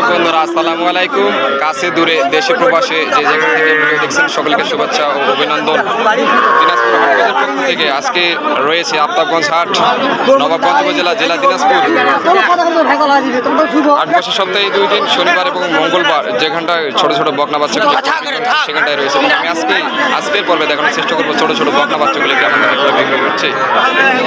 দর্শক বন্ধুরা আসসালামু আলাইকুম। কাছে দূরে দেশে প্রবাসে যে যেখান থেকে ভিডিও দেখছেন সকলকে শুভেচ্ছা ও অভিনন্দন। দিনাজপুর হাটবাজার পক্ষ থেকে আজকে রয়েছে আফতাবগঞ্জ হাট, নবাবগঞ্জ উপজেলা, জেলা দিনাজপুর। হাট বসে সপ্তাহে 2 দিন, শনিবার এবং মঙ্গলবার। যেখানটায় ছোট ছোট বকনা বাচ্চাগুলো সেখানটায় রয়েছে। আমি আজকের পর্বে দেখানোর চেষ্টা করবো ছোট ছোট বকনা বাচ্চাগুলো কেমন বিক্রি করছে।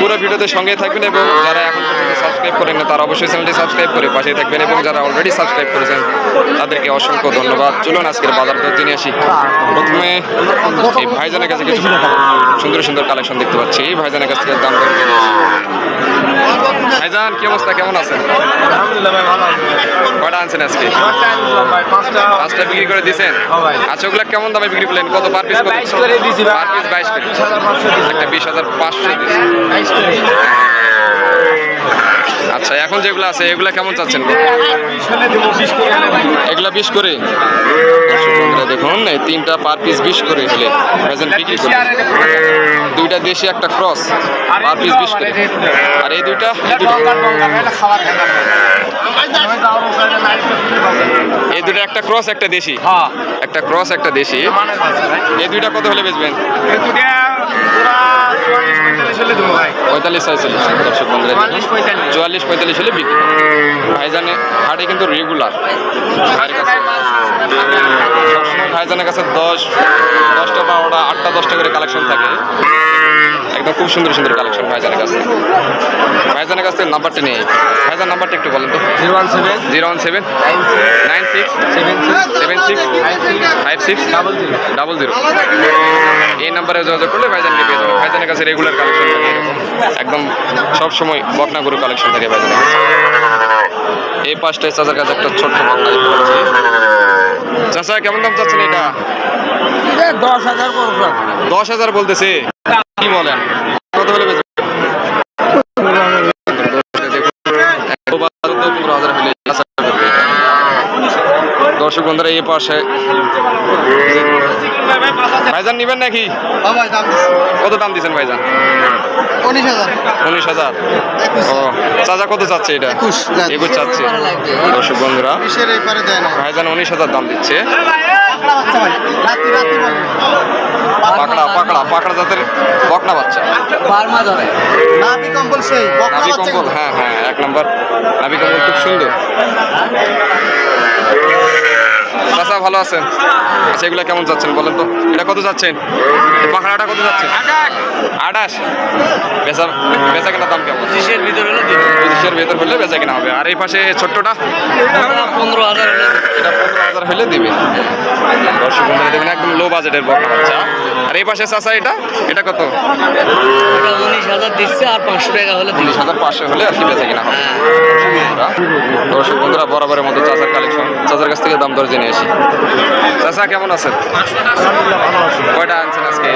পুরো ভিডিওতে সঙ্গে থাকবেন এবং যারা এখন পর্যন্ত সাবস্ক্রাইব করেন না তারা অবশ্যই চ্যানেলটি সাবস্ক্রাইব করে পাশে থাকবেন এবং যারা অলরেডি সাবস্ক্রাইব করেছেন তাদেরকে অসংখ্য ধন্যবাদ। চলুন আজকের বাজার দর জেনে আসি। প্রথমে এই ভাইজানের কাছে কিছু সুন্দর সুন্দর কালেকশন দেখতে পাচ্ছি। এই ভাইজানের কাছ থেকে দাম দর জেনে আসি। ভাইজান কি অবস্থা, কেমন আছেন? আলহামদুলিল্লাহ ভাই, ভালো আছি। কয়টা আনছেন আজকে? পাঁচটা বিক্রি করে দিয়েছেন। আচ্ছা, ওগুলা কেমন দামে বিক্রি করলেন? কত পার পিস? 22 করে দিয়েছি ভাই। পার পিস 22 করে। 20,500 একটা 20,500 দিয়েছি। 22 করে। আচ্ছা, এখন যেগুলো আছে এগুলা কেমন চাচ্ছেন? 20 হলে দেবো, 20 করে হলে ভাই। এগুলা 20 করে। দর্শক বন্ধুরা দেখুন, এই তিনটা পার পিস 20 করে হলে ভাইজান বিক্রি করে। দুইটা দেশি একটা ক্রস, পার পিস 20 করে। আর এই দুইটা খাবার খাবার এই দুটো একটা ক্রস একটা দেশি। হ্যাঁ, একটা ক্রস একটা দেশি। মানে আছে ভাই। এই দুইটা কত হলে বেচবেন? এই দুটো পুরা 44-45 হলে দেবো ভাই। 45-46। দর্শক বন্ধুরা 44-45 44-45 হলে বিক্রি। ভাইজানে হাটে কিন্তু রেগুলার। সবসময় ভাইজানের কাছে 10টা 12টা 8টা 10টা করে কালেকশন থাকে। একদম খুব সুন্দর সুন্দর কালেকশন ভাইজানের কাছে। ভাইজানের কাছে নাম্বারটা নেই। ভাইজান নাম্বারটা একটু বলেন তো। 017 017 96 76 56 00। এই নাম্বারে যোগাযোগ করলে ভাইজানকে পেয়ে যাবেন। ভাইজানের কাছে রেগুলার কালেকশন থাকে এরকম। একদম সবসময় বকনা গরু কালেকশন থাকে ভাইজানের কাছে। এই পাঁচটায় চাচার কাছে একটা ছোট্ট বকনা দেখতে পাচ্ছি। চাচা কেমন দাম চাচ্ছেন এটা? 10,000 করব। 10,000 বলতেছে। কি বলেন, কত হলে বেচবেন? দর্শক বন্ধুরা এই পাশে ভাইজান নিবেন নাকি? কত দাম দিচ্ছেন ভাইজান? 19,000। ও চাচা কত চাচ্ছে এটা? 21 চাচ্ছে। দর্শক বন্ধুরা ভাইজান 19,000 দাম দিচ্ছে। পাকড়া জাতের বকনা বাচ্চা। নাভি কম্বল, হ্যাঁ হ্যাঁ, 1 নম্বর নাভি কম্বল, খুব সুন্দর। চাচা ভালো আছেন? আচ্ছা, এগুলো কেমন যাচ্ছেন বলেন তো? এটা কত যাচ্ছেন? পাখড়াটা কত যাচ্ছে? 28। বেচা কেনার দাম কেমন? 25 ভিতর হলে 25 ভেতর হলে বেচা কেনা হবে। আর এই পাশে ছোট্টটা 15,000 হলে এটা 15,000 হলে দিবে। দর্শক বন্ধুরা দেখবেন একদম লো বাজেটের বকনা বাচ্চা। আর এই পাশে চাচা এটা কত? এটা 19,000 দিচ্ছে, আর 500 টাকা হলে 19,500 হলে আর কি বেচা কেনা হবে। দর্শক বন্ধুরা বরাবরের মতো চাচার কালেকশন, চাচার কাছ থেকে দাম দর জেনে আসি। চাচা কেমন আছেন? কয়টা আনছেন আজকে?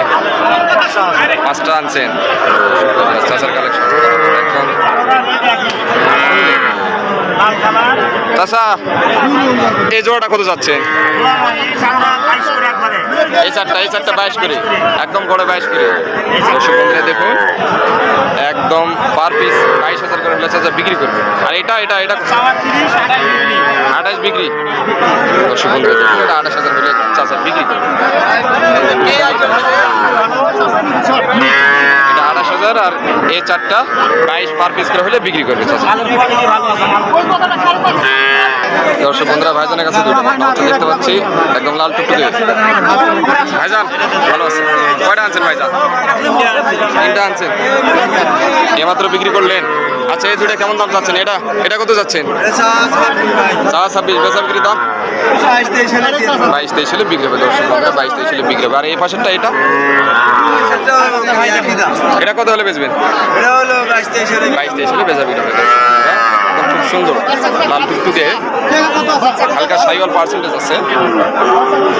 5টা আনছেন। চাচার কালেকশন একদম। চাচা এই জোড়াটা কত যাচ্ছে? এই চারটা 22 করে, একদম গড়ে 22 করে। দর্শক বন্ধুরা দেখুন, একদম পার পিস 22,000 করে হলে চাচা বিক্রি করবে। আর এটা 28 বিক্রি। দর্শক বন্ধুরা দেখুন, এটা 28,000 হলে চাচা বিক্রি করবে। এটা 28,000 আর এই চারটা 22 পার পিস করে হলে বিক্রি করবে চাচা। দর্শক বন্ধুরা ভাইজানের কাছে দুটো বকনা বাচ্চা দেখতে পাচ্ছি, একদম লাল টুকটুকে। ভাইজান ভালো আছে? কয়টা আনছেন ভাইজান? 3টা আনছেন। এমাত্র বিক্রি করলেন। আচ্ছা, এই দুটো কেমন দাম চাচ্ছেন? এটা কত যাচ্ছেন? 26 বেচা বিক্রি দাম 22-23 হলে বিক্রি হবে। দর্শক বন্ধুরা 22-23 হলে বিক্রি হবে। আর এই পাশেরটা এটা কত হলে বেচবেন? 22-23 হলে বেচা বিক্রি হবে। খুব সুন্দর লাল টুকটুকে, হালকা সাইওয়াল পার্সেন্টেজ আছে।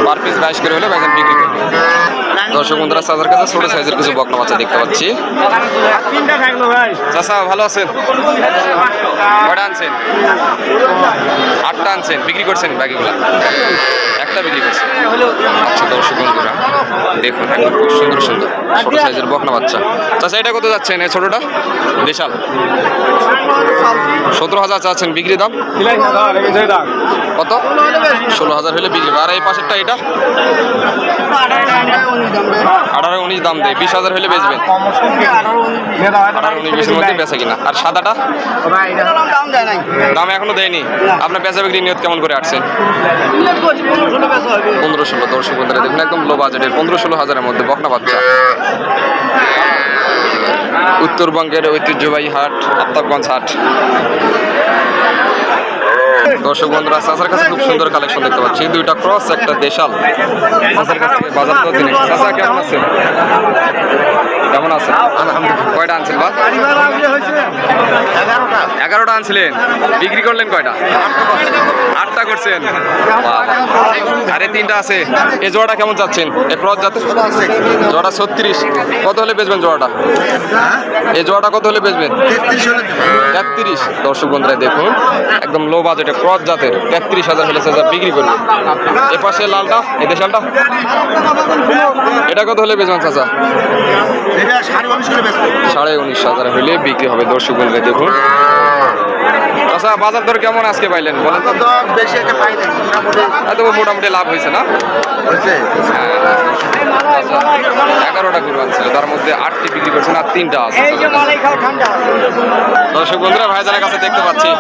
পার পিস 22 করে হলে ভাইজান বিক্রি করবে। দর্শক বন্ধুরা চাচার কাছে ছোট সাইজের কিছু বকনা বাচ্চা দেখতে পাচ্ছি। চাচা ভালো আছেন? কয়টা আনছেন? 8টা আনছেন, বিক্রি করছেন বাকিগুলা? 8টা বিক্রি করছে। আচ্ছা দর্শক বন্ধুরা দেখুন একদম খুব সুন্দর সুন্দর ছোট সাইজের বকনা বাচ্চা। চাচা এটা কত যাচ্ছেন এই ছোটটা? দেশাল 17,000 চাচ্ছেন, বিক্রি দাম কত? 16,000 হলে বিক্রি। আর এই পাশেরটা এটা 18-19 দাম দেয়, 20,000 হলে বেচবেন। 18-19-20-এর মধ্যে বেচা কিনা। আর সাদাটা দাম এখনো দেয়নি। আপনার বেচা বিক্রি নিয়ত কেমন করে আসছেন? 15-16। দর্শক বন্ধুরা দেখুন একদম লো বাজেটের 15-16,000-এর মধ্যে বকনা বাচ্চা। উত্তরবঙ্গের ঐতিহ্যবাহী হাট আফতাবগঞ্জ হাট। দর্শক বন্ধুরা চাচার কাছে খুব সুন্দর কালেকশন দেখতে পাচ্ছি, দুইটা ক্রস একটা দেশাল। চাচার কাছ থেকে বাজার তো দিনে। চাচা কেমন আছেন? কেমন আছেন? আলহামদুলিল্লাহ। কয়টা আনছেন বা? 11টা আনছিলেন, বিক্রি করলেন কয়টা? 8টা করছেন। আরে 3টা আছে। এই জোড়াটা কেমন চাচ্ছেন? এই ক্রস জাতের জোড়া 36। কত হলে বেচবেন জোড়াটা? এই জোড়াটা কত হলে বেচবেন? 33। দর্শক বন্ধুরা দেখুন একদম লো বাজেটে ক্রস জাতের 33,000 হলে চাচা বিক্রি করবেন। এ পাশে লালটা এই দেশালটা এটা কত হলে বেচবেন চাচা? 19,500 হলে বিক্রি হবে। দর্শক বন্ধুরা দেখুন। আচ্ছা বাজার দর কেমন আজকে পাইলেন বলেন তো? মোটামুটি লাভ হয়েছে না? 11টা গরু আনছিল, তার মধ্যে 8টি বিক্রি করছেন আর 3টা আছে। দর্শক বন্ধুরা ভাইজানের কাছে দেখতে পাচ্ছি।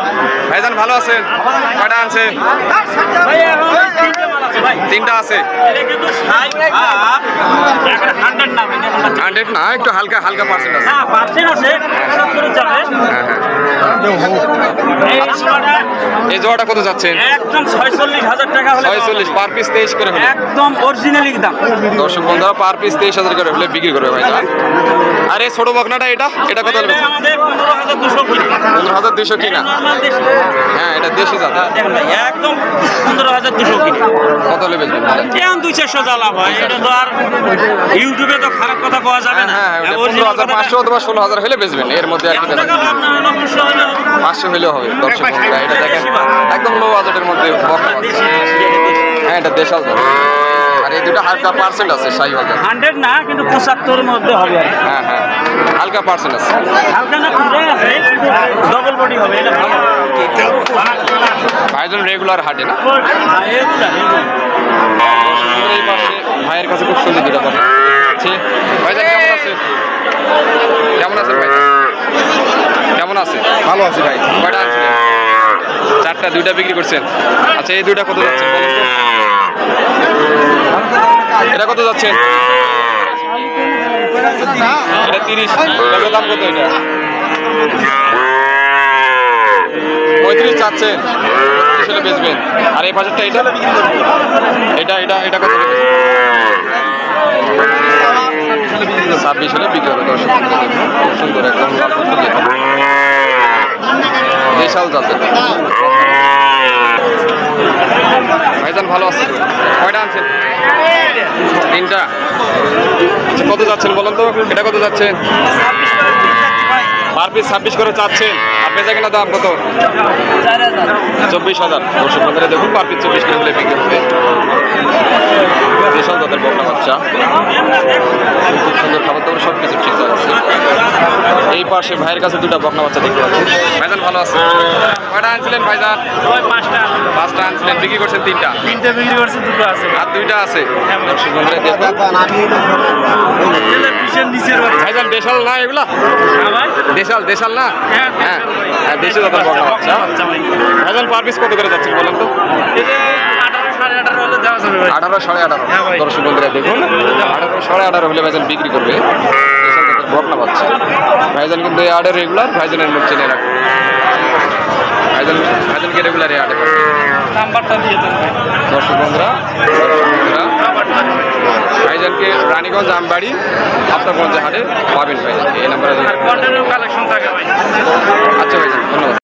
ভাইজান ভালো আছেন? কয়টা আনছে? 3টা আছে। 100 না, একটু হালকা হালকা পার্সেন্ট আছে। এই জোড়াটা কত যাচ্ছেন? একদম 46,000 টাকা হলে 46 পার পিস 23 করে হলে একদম অরিজিনালি দাম। দর্শক বন্ধুরা পার পিস 23,000 করে হলে বিক্রি করবে ভাই। আর এই ছোট বকনাটা এটা এটা কত হলে? আমাদের 15,200 কিনা। 15,200 কিনা। নরমাল দেশি। হ্যাঁ এটা দেশি জাত। দেখেন ভাই একদম 15,200 কিনা। কত হলে বেচবেন? কেন 200-400 জ্বালা ভাই, এটা তো আর ইউটিউবে তো খারাপ কথা পাওয়া যাবে না। হ্যাঁ 15,500 অথবা 16,000 হলে বেচবেন, এর মধ্যে আর কি বেচবেন। 500 হলেও হবে। দর্শক বন্ধুরা এটা দেখেন একদম লো বাজেটের মধ্যে বকনা বাচ্চা। হ্যাঁ এটা দেশাল জাত। আর এই দুটো হালকা পার্সেন্ট আছে শাহিওয়াল জাত। 100 না কিন্তু 75 এর মধ্যে হবে আর কি। হ্যাঁ হ্যাঁ হালকা পার্সেন্ট আছে। হালকা না পুরো আছে, ডবল বডি হবে, এটা ভালো। ভাইজন রেগুলার হাটে না? এগুলা এই পাশে ভাইয়ের কাছে খুব সুন্দর দুটো বকনা আছে। ভাইজান কেমন আছেন? কেমন আছেন ভাই? কেমন আছে? ভালো আছে ভাই। কয়টা আনছিলেন? 4টা, 2টা বিক্রি করছেন। আচ্ছা এই 2টা কত যাচ্ছেন বলেন তো? এটা কত যাচ্ছেন? এটা 30। এটার দাম কত? এটা 35 চাচ্ছেন, 35 হলে বেচবেন। আর এই পাশেরটা এটা এটা এটা এটা কত? 26 হলে বিক্রি হবে। দর্শক খুব সুন্দর একদম লাল টুকটুকে দেশাল জাতের। ভাইজান ভালো আছে? কয়টা আনছেন? 3টা। আচ্ছা কত যাচ্ছেন বলেন তো? এটা কত যাচ্ছেন? পার পিস 26 করে চাচ্ছেন। আর বেচা কিনা দাম কত? 24,000। দর্শক বন্ধুরা দেখুন পার পিস 24 করে হলে বিক্রি হবে। দেশাল জাতের বকনা বাচ্চা, খুব সুন্দর খাবার দাবার সব কিছু ঠিক আছে। এই পাশে ভাইয়ের কাছে 2টা বকনা বাচ্চা দেখতে পাচ্ছি। ভাইজান ভালো আছে? কয়টা আনছিলেন ভাইজান? 5টা আনছিলেন, বিক্রি করছেন 3টা। 3টা বিক্রি করছে, 2টো আছে। আর 2টা আছে। দর্শক বন্ধুরা দেখুন ভাইজান দেশাল না এগুলা? দেশাল দেশাল না? হ্যাঁ হ্যাঁ দেশি জাতের বকনা বাচ্চা। ভাইজান পার পিস কত করে যাচ্ছেন বলেন তো? 18, 18.5। দর্শক বন্ধুরা দেখুন 18, 18.5 হলে ভাইজান বিক্রি করবে। দেশাল জাতের বকনা বাচ্চা। ভাইজান কিন্তু এই আড়ে রেগুলার, ভাইজানের মুখ চেনে রাখবে। ভাইজানকে রেগুলার এই আড়ে নাম্বারটা দিয়ে দেন। দর্শক বন্ধুরা ভাইজানকে রানীগঞ্জ আমবাড়ি আফতাবগঞ্জ হাটে পাবেন ভাইজান। এই নাম্বারে কালেকশন থাকে ভাই। আচ্ছা ভাইজান ধন্যবাদ।